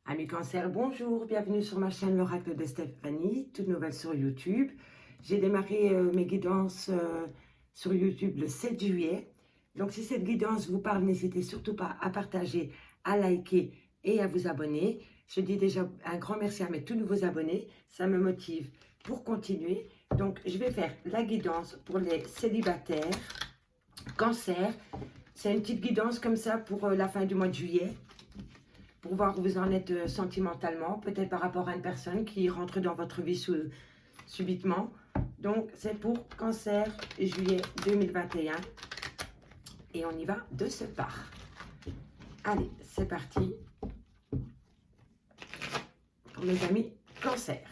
Amis cancer, bonjour, bienvenue sur ma chaîne L'Oracle de Stéphanie, toute nouvelle sur YouTube. J'ai démarré mes guidances sur YouTube le 7 juillet. Donc si cette guidance vous parle, n'hésitez surtout pas à partager, à liker et à vous abonner. Je dis déjà un grand merci à mes tout nouveaux abonnés, ça me motive pour continuer. Donc je vais faire la guidance pour les célibataires, cancer. C'est une petite guidance comme ça pour la fin du mois de juillet. Pour voir où vous en êtes sentimentalement, peut-être par rapport à une personne qui rentre dans votre vie subitement. Donc, c'est pour cancer, juillet 2021. Et on y va de ce pas. Allez, c'est parti. Pour mes amis cancer.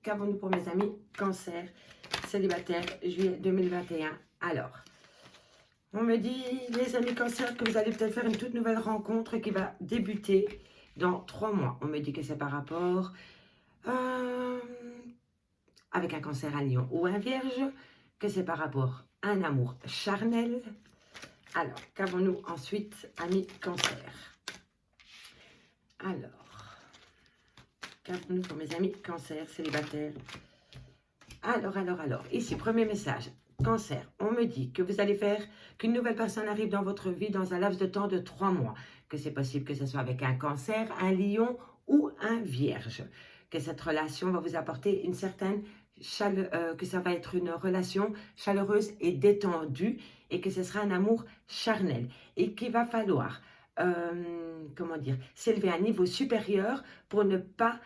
Qu'avons-nous pour mes amis cancer, célibataire, juillet 2021? Alors, on me dit, les amis cancer, que vous allez peut-être faire une toute nouvelle rencontre qui va débuter dans 3 mois. On me dit que c'est par rapport avec un cancer à lion ou un vierge, que c'est par rapport à un amour charnel. Alors, qu'avons-nous ensuite, amis cancer? Alors, qu'avons-nous pour mes amis cancer, célibataires? Alors, ici, premier message. Cancer, on me dit que vous allez faire qu'une nouvelle personne arrive dans votre vie dans un laps de temps de 3 mois. Que c'est possible que ce soit avec un cancer, un lion ou un vierge. Que cette relation va vous apporter une certaine chaleur, que ça va être une relation chaleureuse et détendue et que ce sera un amour charnel. Et qu'il va falloir, comment dire, s'élever à un niveau supérieur pour ne pas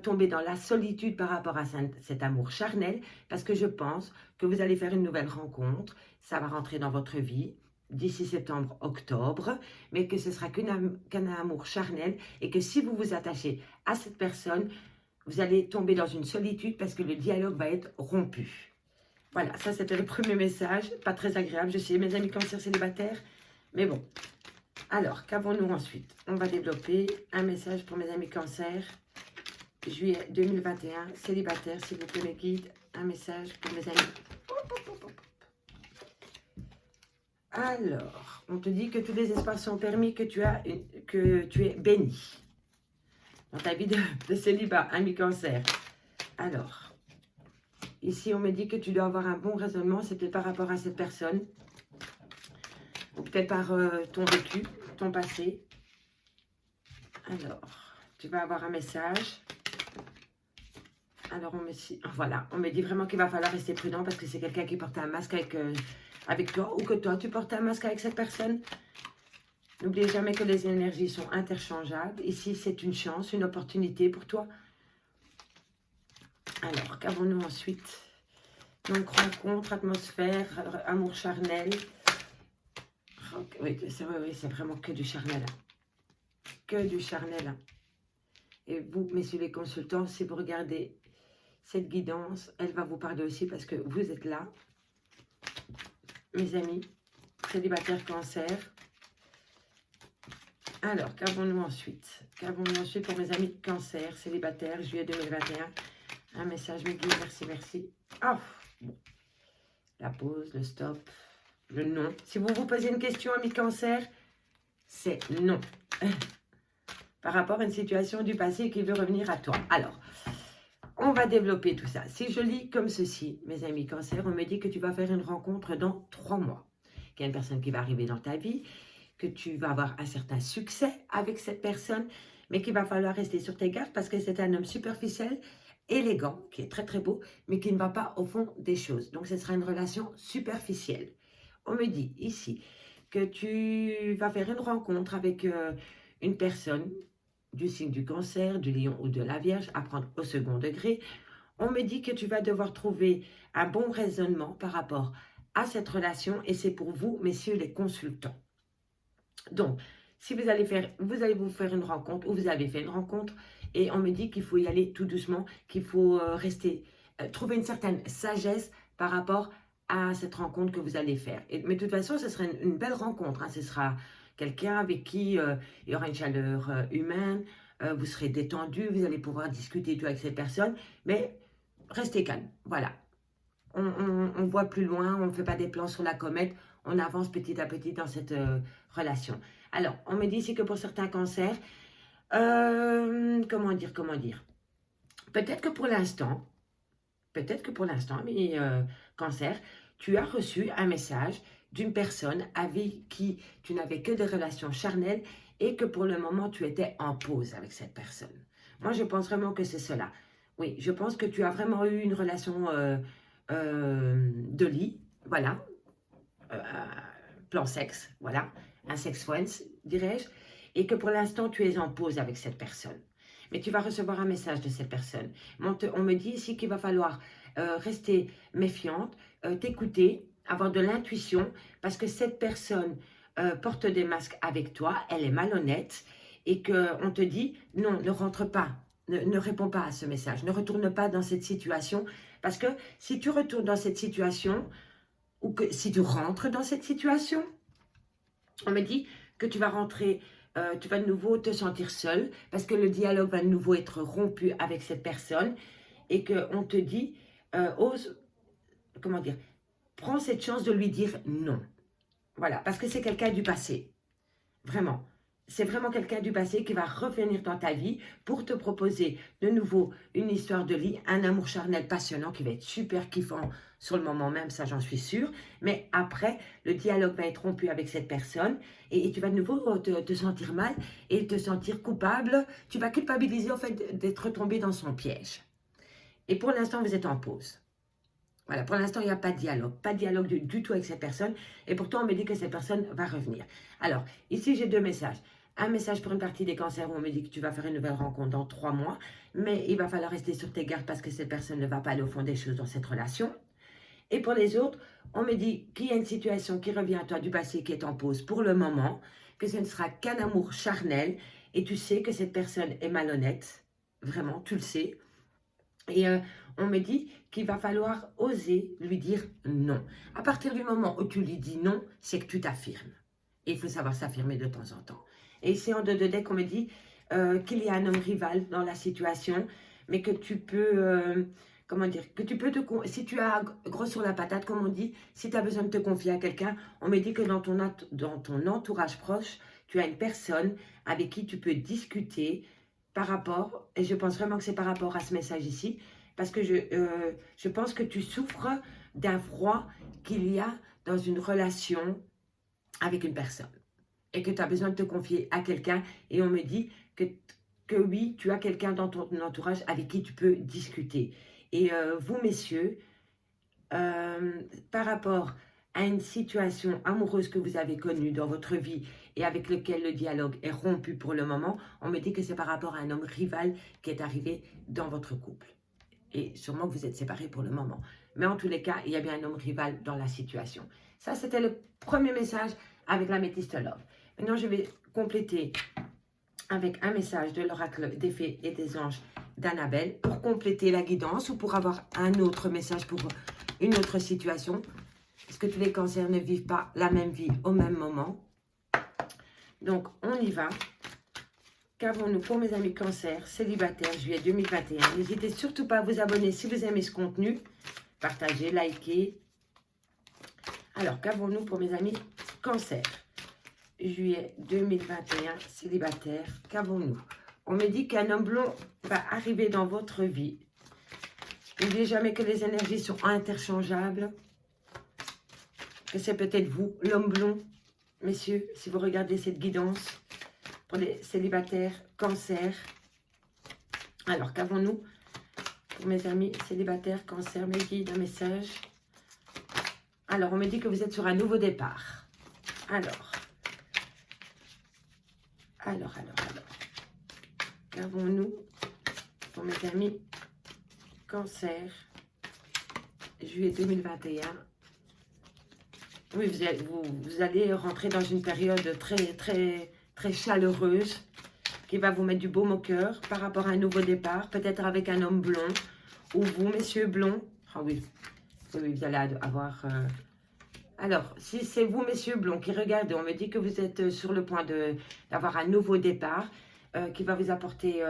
tomber dans la solitude par rapport à cet amour charnel, parce que je pense que vous allez faire une nouvelle rencontre, ça va rentrer dans votre vie d'ici septembre, octobre, mais que ce sera qu'un amour charnel et que si vous vous attachez à cette personne, vous allez tomber dans une solitude parce que le dialogue va être rompu. Voilà, ça c'était le premier message, pas très agréable, je sais, mes amis cancer célibataires, mais bon. Alors, qu'avons-nous ensuite? On va développer un message pour mes amis cancer, juillet 2021, célibataire, s'il vous plaît, mes guides, un message pour mes amis. Alors, on te dit que tous les espaces sont permis, que tu es béni dans ta vie de célibat, ami cancer. Alors, ici, on me dit que tu dois avoir un bon raisonnement, c'est peut-être par rapport à cette personne, ou peut-être par ton vécu, ton passé. Alors, tu vas avoir un message. Alors, on me dit vraiment qu'il va falloir rester prudent parce que c'est quelqu'un qui porte un masque avec toi ou que toi, tu portes un masque avec cette personne. N'oubliez jamais que les énergies sont interchangeables. Ici, c'est une chance, une opportunité pour toi. Alors, qu'avons-nous ensuite? Donc, rencontre, atmosphère, amour charnel. Oui, c'est vraiment que du charnel. Que du charnel. Et vous, messieurs les consultants, si vous regardez cette guidance, elle va vous parler aussi parce que vous êtes là. Mes amis, célibataires cancer. Alors, qu'avons-nous ensuite? Qu'avons-nous ensuite pour mes amis cancer, célibataires, juillet 2021? Un message, mes guides, merci, merci. Oh, bon. La pause, le stop, le non. Si vous vous posez une question, amis cancer, c'est non. Par rapport à une situation du passé qui veut revenir à toi. Alors, on va développer tout ça. Si je lis comme ceci, mes amis cancer, on me dit que tu vas faire une rencontre dans 3 mois. Qu'il y a une personne qui va arriver dans ta vie, que tu vas avoir un certain succès avec cette personne, mais qu'il va falloir rester sur tes gardes parce que c'est un homme superficiel, élégant, qui est très très beau, mais qui ne va pas au fond des choses. Donc, ce sera une relation superficielle. On me dit ici que tu vas faire une rencontre avec une personne du signe du cancer, du lion ou de la vierge, à prendre au second degré. On me dit que tu vas devoir trouver un bon raisonnement par rapport à cette relation et c'est pour vous, messieurs les consultants. Donc, si vous allez vous faire une rencontre ou vous avez fait une rencontre et on me dit qu'il faut y aller tout doucement, qu'il faut trouver une certaine sagesse par rapport à cette rencontre que vous allez faire. Mais de toute façon, ce sera une belle rencontre. Hein. Ce sera quelqu'un avec qui il y aura une chaleur humaine, vous serez détendu, vous allez pouvoir discuter tout avec cette personne, mais restez calme. Voilà. On voit plus loin, on ne fait pas des plans sur la comète, on avance petit à petit dans cette relation. Alors, on me dit ici que pour certains cancers, Comment dire, peut-être que pour l'instant, mais cancer, tu as reçu un message d'une personne avec qui tu n'avais que des relations charnelles et que pour le moment, tu étais en pause avec cette personne. Moi, je pense vraiment que c'est cela. Oui, je pense que tu as vraiment eu une relation de lit, voilà, euh, plan sexe, voilà, un sex friends, dirais-je, et que pour l'instant, tu es en pause avec cette personne. Mais tu vas recevoir un message de cette personne. On me dit ici qu'il va falloir rester méfiante, t'écouter, avoir de l'intuition, parce que cette personne porte des masques avec toi, elle est malhonnête, et qu'on te dit, non, ne rentre pas, ne réponds pas à ce message, ne retourne pas dans cette situation, parce que si tu retournes dans cette situation, ou que si tu rentres dans cette situation, on me dit que tu vas rentrer, tu vas de nouveau te sentir seul parce que le dialogue va de nouveau être rompu avec cette personne et qu'on te dit, ose, comment dire, prends cette chance de lui dire non. Voilà, parce que c'est quelqu'un du passé. Vraiment. C'est vraiment quelqu'un du passé qui va revenir dans ta vie pour te proposer de nouveau une histoire de lit, un amour charnel passionnant qui va être super kiffant sur le moment même, ça j'en suis sûre. Mais après, le dialogue va être rompu avec cette personne et tu vas de nouveau te sentir mal et te sentir coupable. Tu vas culpabiliser en fait d'être tombé dans son piège. Et pour l'instant, vous êtes en pause. Voilà, pour l'instant, il n'y a pas de dialogue du tout avec cette personne. Et pourtant, on me dit que cette personne va revenir. Alors, ici, j'ai deux messages. Un message pour une partie des cancers où on me dit que tu vas faire une nouvelle rencontre dans 3 mois. Mais il va falloir rester sur tes gardes parce que cette personne ne va pas aller au fond des choses dans cette relation. Et pour les autres, on me dit qu'il y a une situation qui revient à toi du passé qui est en pause pour le moment, que ce ne sera qu'un amour charnel. Et tu sais que cette personne est malhonnête. Vraiment, tu le sais. Et on me dit qu'il va falloir oser lui dire non. À partir du moment où tu lui dis non, c'est que tu t'affirmes. Et il faut savoir s'affirmer de temps en temps. Et ici, en 2 de deck, on me dit qu'il y a un homme rival dans la situation, mais que tu peux, comment dire, que tu peux si tu as gros sur la patate, comme on dit, si tu as besoin de te confier à quelqu'un, on me dit que dans ton entourage proche, tu as une personne avec qui tu peux discuter par rapport, et je pense vraiment que c'est par rapport à ce message ici, parce que je pense que tu souffres d'un froid qu'il y a dans une relation avec une personne et que tu as besoin de te confier à quelqu'un et on me dit que oui, tu as quelqu'un dans ton entourage avec qui tu peux discuter. Et vous, messieurs, par rapport à une situation amoureuse que vous avez connue dans votre vie et avec lequel le dialogue est rompu pour le moment, on me dit que c'est par rapport à un homme rival qui est arrivé dans votre couple. Et sûrement que vous êtes séparés pour le moment. Mais en tous les cas, il y a bien un homme rival dans la situation. Ça, c'était le premier message avec la métiste Love. Maintenant, je vais compléter avec un message de l'oracle des fées et des anges d'Annabelle pour compléter la guidance ou pour avoir un autre message pour une autre situation. Parce que tous les cancers ne vivent pas la même vie au même moment. Donc, on y va. Qu'avons-nous pour mes amis cancer, célibataires, juillet 2021? N'hésitez surtout pas à vous abonner si vous aimez ce contenu. Partagez, likez. Alors, qu'avons-nous pour mes amis cancer, juillet 2021, célibataire? Qu'avons-nous? On me dit qu'un homme blond va arriver dans votre vie. N'oubliez jamais que les énergies sont interchangeables. Que c'est peut-être vous, l'homme blond, messieurs, si vous regardez cette guidance. Pour les célibataires, cancer. Alors, qu'avons-nous pour mes amis célibataires, cancer, mes guides, un message? Alors, on me dit que vous êtes sur un nouveau départ. Alors. Qu'avons-nous pour mes amis cancer, juillet 2021? Oui, vous allez rentrer dans une période très chaleureuse qui va vous mettre du baume au cœur par rapport à un nouveau départ, peut-être avec un homme blond ou vous, messieurs blonds. Ah oui, vous allez avoir... Alors, si c'est vous, messieurs blonds, qui regardez, on me dit que vous êtes sur le point d'avoir un nouveau départ qui va vous apporter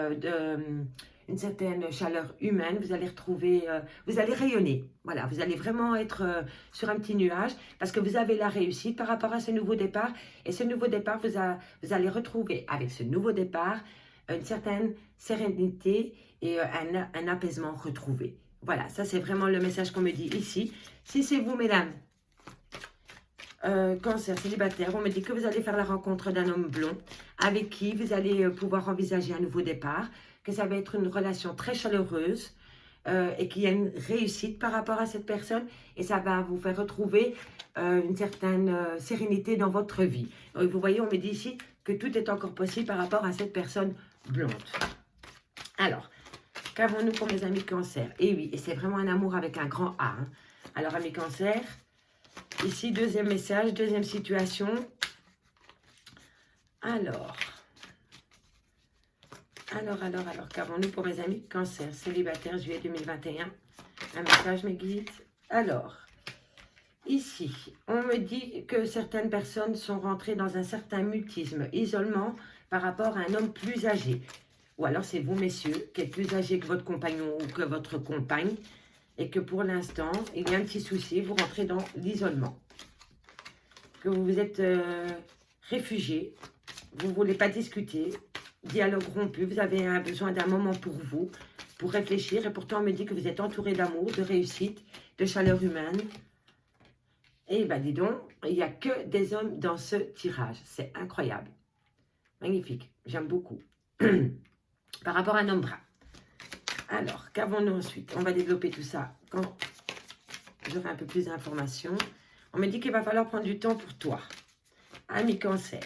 une certaine chaleur humaine. Vous allez retrouver, vous allez rayonner. Voilà, vous allez vraiment être sur un petit nuage parce que vous avez la réussite par rapport à ce nouveau départ. Et ce nouveau départ, vous allez retrouver avec ce nouveau départ une certaine sérénité et un apaisement retrouvé. Voilà, ça c'est vraiment le message qu'on me dit ici. Si c'est vous, mesdames, cancer, célibataire, on me dit que vous allez faire la rencontre d'un homme blond avec qui vous allez pouvoir envisager un nouveau départ, que ça va être une relation très chaleureuse et qu'il y a une réussite par rapport à cette personne et ça va vous faire retrouver une certaine sérénité dans votre vie. Vous voyez, on me dit ici que tout est encore possible par rapport à cette personne blonde. Alors, qu'avons-nous pour mes amis cancer? Et oui, et c'est vraiment un amour avec un grand A. Hein. Alors, amis cancer, ici, deuxième message, deuxième situation. Alors, qu'avons-nous pour mes amis cancer, célibataire, juillet 2021? Un message, mes guides. Alors, ici, on me dit que certaines personnes sont rentrées dans un certain mutisme, isolement par rapport à un homme plus âgé. Ou alors c'est vous, messieurs, qui êtes plus âgé que votre compagnon ou que votre compagne, et que pour l'instant, il y a un petit souci, vous rentrez dans l'isolement. Que vous vous êtes réfugié, vous ne voulez pas discuter, dialogue rompu, vous avez besoin d'un moment pour vous, pour réfléchir, et pourtant on me dit que vous êtes entouré d'amour, de réussite, de chaleur humaine. Et bien dis donc, il n'y a que des hommes dans ce tirage, c'est incroyable. Magnifique, j'aime beaucoup. Par rapport à un homme brun. Alors, qu'avons-nous ensuite? On va développer tout ça quand j'aurai un peu plus d'informations. On me dit qu'il va falloir prendre du temps pour toi. Ami cancer.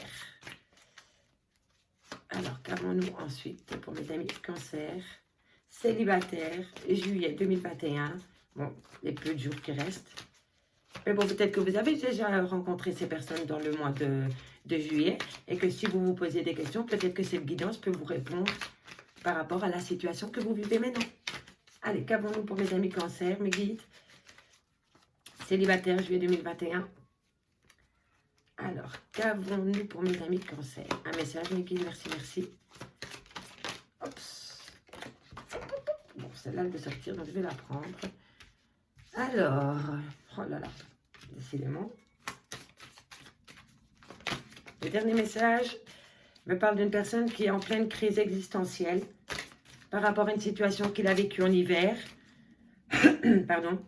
Alors, qu'avons-nous ensuite pour mes amis cancer? Célibataire, juillet 2021. Bon, les peu de jours qui restent. Mais bon, peut-être que vous avez déjà rencontré ces personnes dans le mois de juillet. Et que si vous vous posez des questions, peut-être que cette guidance peut vous répondre par rapport à la situation que vous vivez maintenant. Allez, qu'avons-nous pour mes amis cancer, mes guides? Célibataire, juillet 2021. Alors, qu'avons-nous pour mes amis cancer? Un message, mes guides, merci, merci. Oups. Bon, celle-là, elle veut sortir, donc je vais la prendre. Alors, oh là là, décidément. Le dernier message me parle d'une personne qui est en pleine crise existentielle par rapport à une situation qu'il a vécue en hiver. Pardon.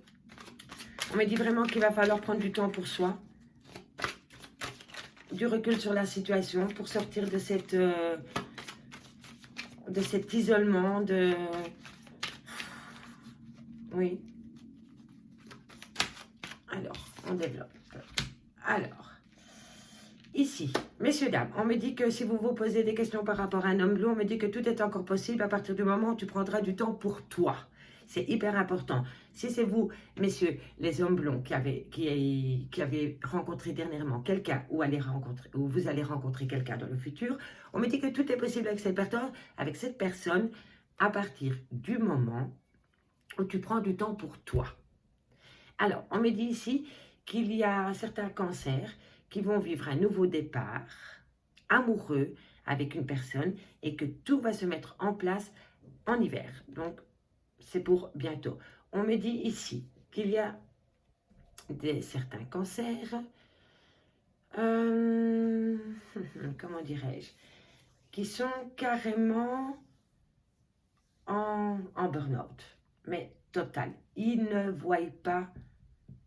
On me dit vraiment qu'il va falloir prendre du temps pour soi, du recul sur la situation pour sortir de cet isolement, Oui. Alors, on développe. Alors, ici, messieurs, dames, on me dit que si vous vous posez des questions par rapport à un homme blond, on me dit que tout est encore possible à partir du moment où tu prendras du temps pour toi. C'est hyper important. Si c'est vous, messieurs, les hommes blonds qui avez rencontré dernièrement quelqu'un ou vous allez rencontrer quelqu'un dans le futur, on me dit que tout est possible avec cette personne à partir du moment où tu prends du temps pour toi. Alors, on me dit ici qu'il y a certains cancers qui vont vivre un nouveau départ amoureux avec une personne et que tout va se mettre en place en hiver. Donc, c'est pour bientôt. On me dit ici qu'il y a certains cancers, comment dirais-je, qui sont carrément en burn-out, mais total. Ils ne voient pas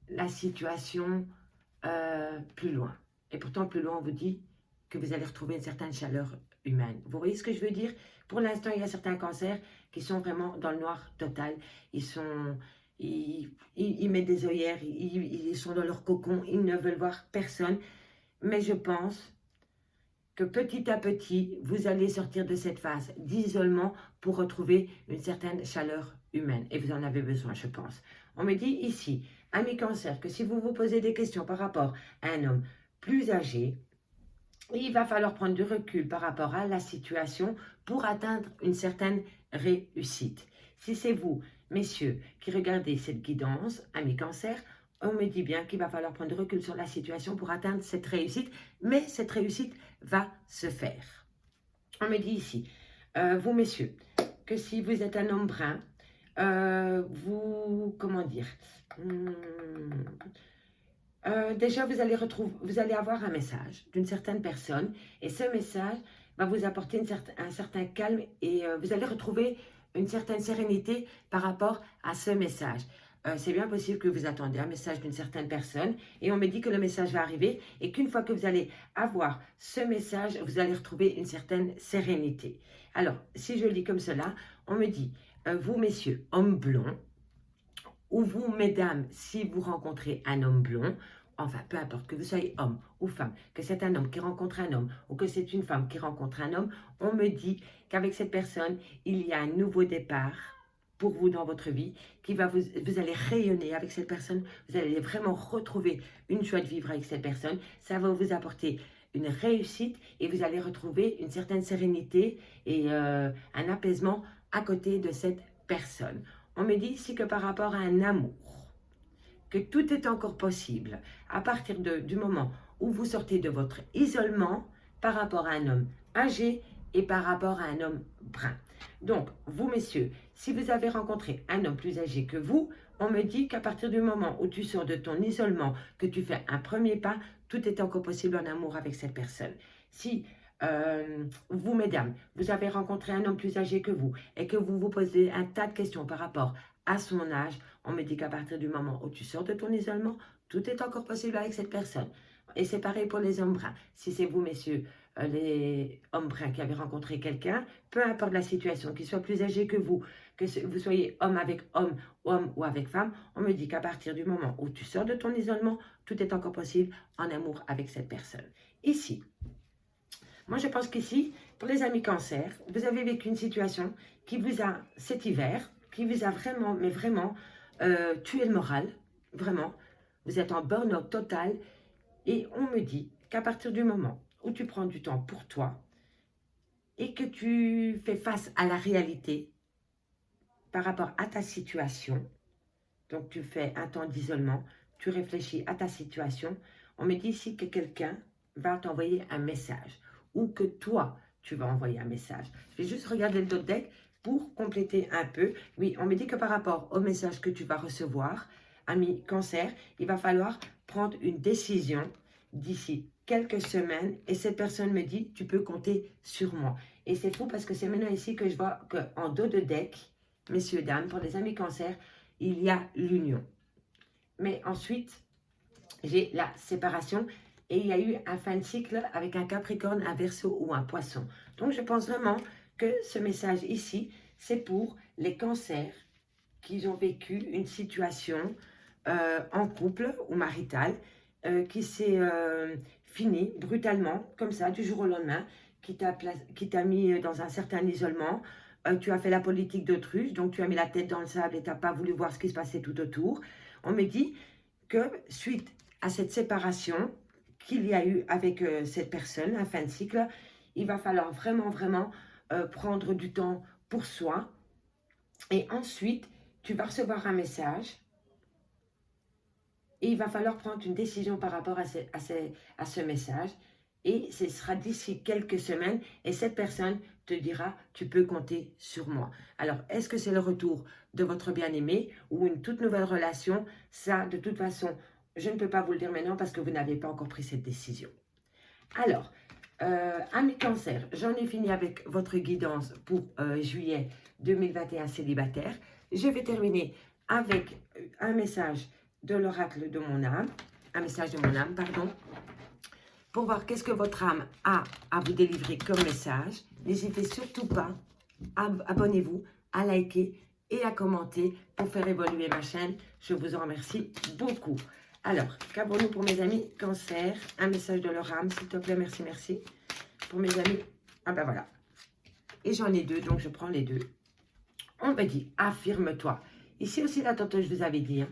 la situation plus loin. Et pourtant, plus loin, on vous dit que vous allez retrouver une certaine chaleur humaine. Vous voyez ce que je veux dire? Pour l'instant, il y a certains cancers qui sont vraiment dans le noir total. Ils mettent des œillères, ils sont dans leur cocon, ils ne veulent voir personne. Mais je pense que petit à petit, vous allez sortir de cette phase d'isolement pour retrouver une certaine chaleur humaine. Et vous en avez besoin, je pense. On me dit ici, amis cancer, que si vous vous posez des questions par rapport à un homme plus âgé, il va falloir prendre du recul par rapport à la situation pour atteindre une certaine réussite. Si c'est vous, messieurs, qui regardez cette guidance, amis cancer, on me dit bien qu'il va falloir prendre du recul sur la situation pour atteindre cette réussite, mais cette réussite va se faire. On me dit ici, vous messieurs, que si vous êtes un homme brun, déjà vous allez avoir un message d'une certaine personne et ce message va vous apporter un certain calme et vous allez retrouver une certaine sérénité par rapport à ce message. C'est bien possible que vous attendiez un message d'une certaine personne et on me dit que le message va arriver et qu'une fois que vous allez avoir ce message, vous allez retrouver une certaine sérénité. Alors, si je le dis comme cela, on me dit, vous messieurs, hommes blonds, ou vous mesdames, si vous rencontrez un homme blond, enfin peu importe que vous soyez homme ou femme, que c'est un homme qui rencontre un homme ou que c'est une femme qui rencontre un homme, on me dit qu'avec cette personne, il y a un nouveau départ pour vous dans votre vie, vous allez rayonner avec cette personne, vous allez vraiment retrouver une joie de vivre avec cette personne, ça va vous apporter une réussite et vous allez retrouver une certaine sérénité et un apaisement à côté de cette personne. On me dit ici que par rapport à un amour, que tout est encore possible à partir du moment où vous sortez de votre isolement par rapport à un homme âgé et par rapport à un homme brun. Donc, vous messieurs, si vous avez rencontré un homme plus âgé que vous, on me dit qu'à partir du moment où tu sors de ton isolement, que tu fais un premier pas, tout est encore possible en amour avec cette personne. Si vous, mesdames, vous avez rencontré un homme plus âgé que vous et que vous vous posez un tas de questions par rapport à son âge, on me dit qu'à partir du moment où tu sors de ton isolement, tout est encore possible avec cette personne. Et c'est pareil pour les hommes bruns. Si c'est vous, messieurs, les hommes bruns qui avez rencontré quelqu'un, peu importe la situation, qu'il soit plus âgé que vous soyez homme avec homme ou avec femme, on me dit qu'à partir du moment où tu sors de ton isolement, tout est encore possible en amour avec cette personne. Ici, moi je pense qu'ici, pour les amis cancer, vous avez vécu une situation qui vous a, cet hiver, qui vous a vraiment, mais vraiment, tué le moral, vraiment. Vous êtes en burn-out total et on me dit qu'à partir du moment où tu prends du temps pour toi et que tu fais face à la réalité par rapport à ta situation, donc tu fais un temps d'isolement, tu réfléchis à ta situation, on me dit ici que quelqu'un va t'envoyer un message ou que toi, tu vas envoyer un message. Je vais juste regarder le deck pour compléter un peu. Oui, on me dit que par rapport au message que tu vas recevoir, ami cancer, il va falloir prendre une décision d'ici quelques semaines et cette personne me dit, tu peux compter sur moi. Et c'est fou parce que c'est maintenant ici que je vois qu'en dos de deck, messieurs, dames, pour les amis cancer, il y a l'union. Mais ensuite, j'ai la séparation et il y a eu un fin de cycle avec un Capricorne, un Verseau ou un Poisson. Donc, je pense vraiment que ce message ici, c'est pour les cancers qui ont vécu une situation en couple ou maritale qui s'est finie brutalement, comme ça, du jour au lendemain, qui t'a mis dans un certain isolement. Tu as fait la politique d'autruche, donc tu as mis la tête dans le sable et tu n'as pas voulu voir ce qui se passait tout autour. On me dit que suite à cette séparation qu'il y a eu avec cette personne, un fin de cycle, il va falloir vraiment, vraiment prendre du temps pour soi. Et ensuite, tu vas recevoir un message et il va falloir prendre une décision par rapport à ce message. Et ce sera d'ici quelques semaines et cette personne te dira, tu peux compter sur moi. Alors, est-ce que c'est le retour de votre bien-aimé ou une toute nouvelle relation? Ça, de toute façon, je ne peux pas vous le dire maintenant parce que vous n'avez pas encore pris cette décision. Alors, amis cancer, j'en ai fini avec votre guidance pour juillet 2021 célibataire. Je vais terminer avec un message de l'oracle de mon âme, un message de mon âme, pardon, pour voir qu'est-ce que votre âme a à vous délivrer comme message. N'hésitez surtout pas, abonnez-vous, à liker et à commenter pour faire évoluer ma chaîne. Je vous en remercie beaucoup. Alors, qu'avons-nous pour mes amis cancer? Un message de leur âme, s'il te plaît, merci, merci. Pour mes amis, ah ben voilà. Et j'en ai deux, donc je prends les deux. On me dit, affirme-toi. Ici aussi, là, tantôt, je vous avais dit, hein,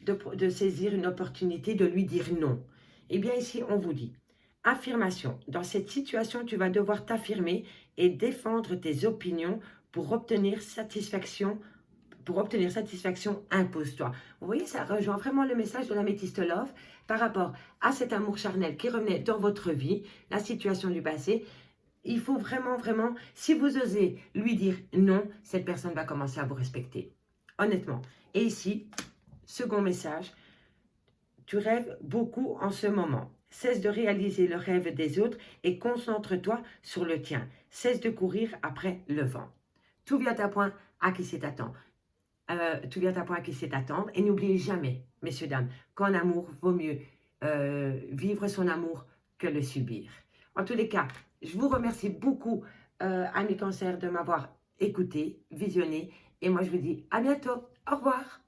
de saisir une opportunité, de lui dire non. Eh bien, ici, on vous dit, affirmation. Dans cette situation, tu vas devoir t'affirmer et défendre tes opinions pour obtenir satisfaction. Impose-toi. Vous voyez, ça rejoint vraiment le message de la Métiste Love par rapport à cet amour charnel qui revenait dans votre vie, la situation du passé. Il faut vraiment, vraiment, si vous osez lui dire non, cette personne va commencer à vous respecter. Honnêtement. Et ici, second message, tu rêves beaucoup en ce moment. Cesse de réaliser le rêve des autres et concentre-toi sur le tien. Cesse de courir après le vent. Tout vient à point à qui sait attendre. Tout vient à point à qui sait attendre. Et n'oubliez jamais, messieurs, dames, qu'en amour, vaut mieux vivre son amour que le subir. En tous les cas, je vous remercie beaucoup, amis cancers, de m'avoir écouté, visionné. Et moi, je vous dis à bientôt. Au revoir.